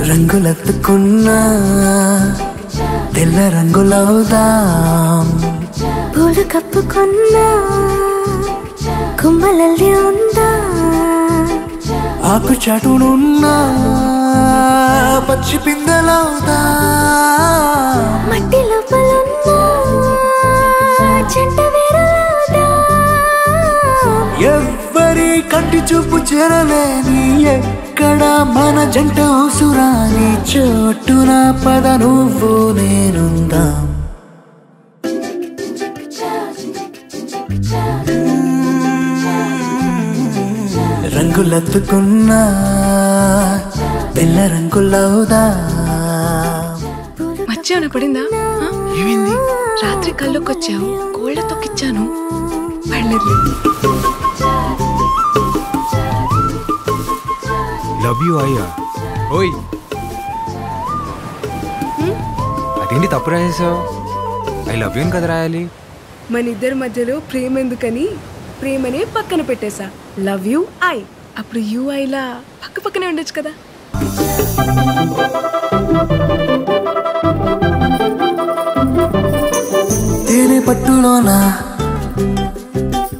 రంగులెత్తుకున్నా తెల్ల రంగులవుదాం, పూలు కప్పుకున్నా కుమ్మలల్లి ఉందా, ఆకు చాటునున్నా పచ్చి పిందెలవుదా, మట్టి లోపలున్నా చెంట వేరులవుదా, ఎవ్వరి కంటి చూపు చేరలేని ఎక్కడ మన జంట ఉసురాని చోటున పద నువ్వు నేనుందాం. రంగులెత్తుకున్నా తెల్ల రంగులవుదా. మధ్యాహ్న పడిందా? ఏమైంది? రాత్రి కళ్ళొకొచ్చావు, కోళ్ళ తొక్కిచ్చాను, పడలేదు. లవ్ యూ అయ్యా. ఓయ్ అదేంటి తప్పు రాసేసావు? ఐ లవ్ యూ అని కదా రాయాలి. మన ఇద్దరి మధ్యలో ప్రేమ ఎందుకని ప్రేమనే పక్కన పెట్టేశా. Love you I. అప్పుడు యూ ఐలా పక్క పక్కనే ఉండొచ్చు కదా. తేనె పట్టులోనా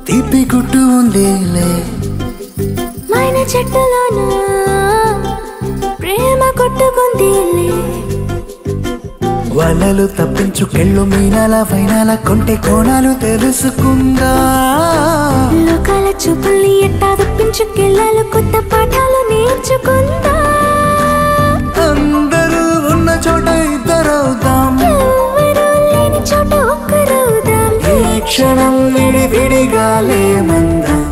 తీపి గుట్టు ఉందిలే, మైన చెట్టులోనా ప్రేమ కొట్టుకుందిలే, వలలు తప్పించుకెళ్ళు మీనాల వైనాల కొంటె కోణాలు తెలుసుకుందా, లోకాల చూపుల్ని ఎట్టా తప్పించుకెళ్ళాలి కొత్త పాఠాలు నేర్చుకుందా, అందరూ ఉన్న చోట ఇద్దరవుదాం, ఎవరూ లేని చోట ఒక్కరవుదాం, ఈ క్షణం విడి విడిగా లేమందాం.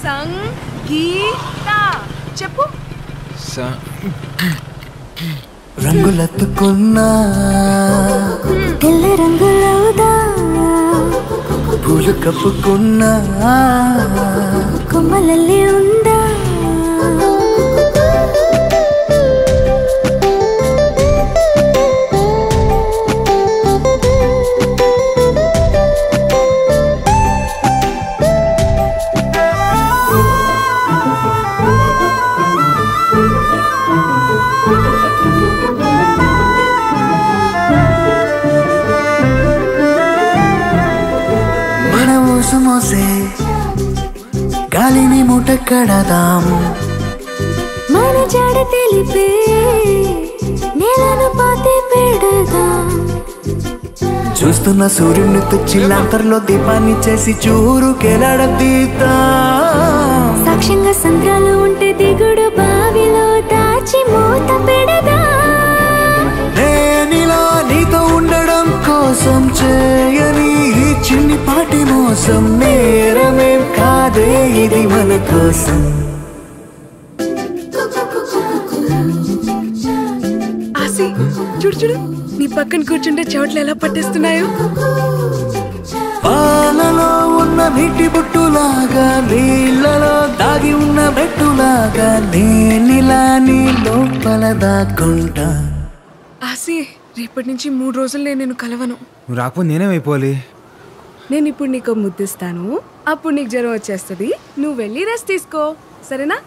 సంగీత చెప్పు. రంగులెత్తుకున్నా తెల్ల రంగులవుదా, పూలు కప్పుకున్నా కొమ్మలల్లి ఉందా, మోసే గాలిని మూట కడదాం, మన జాడ తెలిపే నేలను పాతి పెడదాం, చూస్తున్న సూర్యుని తెచ్చి లాంతర్లో దీపాన్ని చేసి చూరుకెలాడదీద్దాం, సాక్ష్యంగా సంద్రాలు ఉంటే దిగుడు బావిలో దాచి మూత పెడదాం, నేనిలా నీతో ఉండడం కోసం చేయని ఈ చిన్ని పాటి మోసం నేరమేం కాదే ఇది మన కోసం. ఆసి చూడు చూడు, నీ పక్కన కూర్చుంటే చెవట్లు ఎలా పట్టేస్తున్నాయో. పాలలో ఉన్న నీటి బుట్టులాగా నీళ్ళలో దాగి ఉన్న బెట్టులాగా నేనిలా నీ లోపల దాక్కుంటా. ఆసి రేపటి నుంచి 3 రోజులు నేను కలవను. నువ్వు రాకపోతే నేనేమైపోవాలి? నేను ఇప్పుడు నీకు ముద్దిస్తాను, అప్పుడు నీకు జ్వరం వచ్చేస్తుంది, నువ్వు వెళ్ళి రెస్ట్ తీసుకో, సరేనా?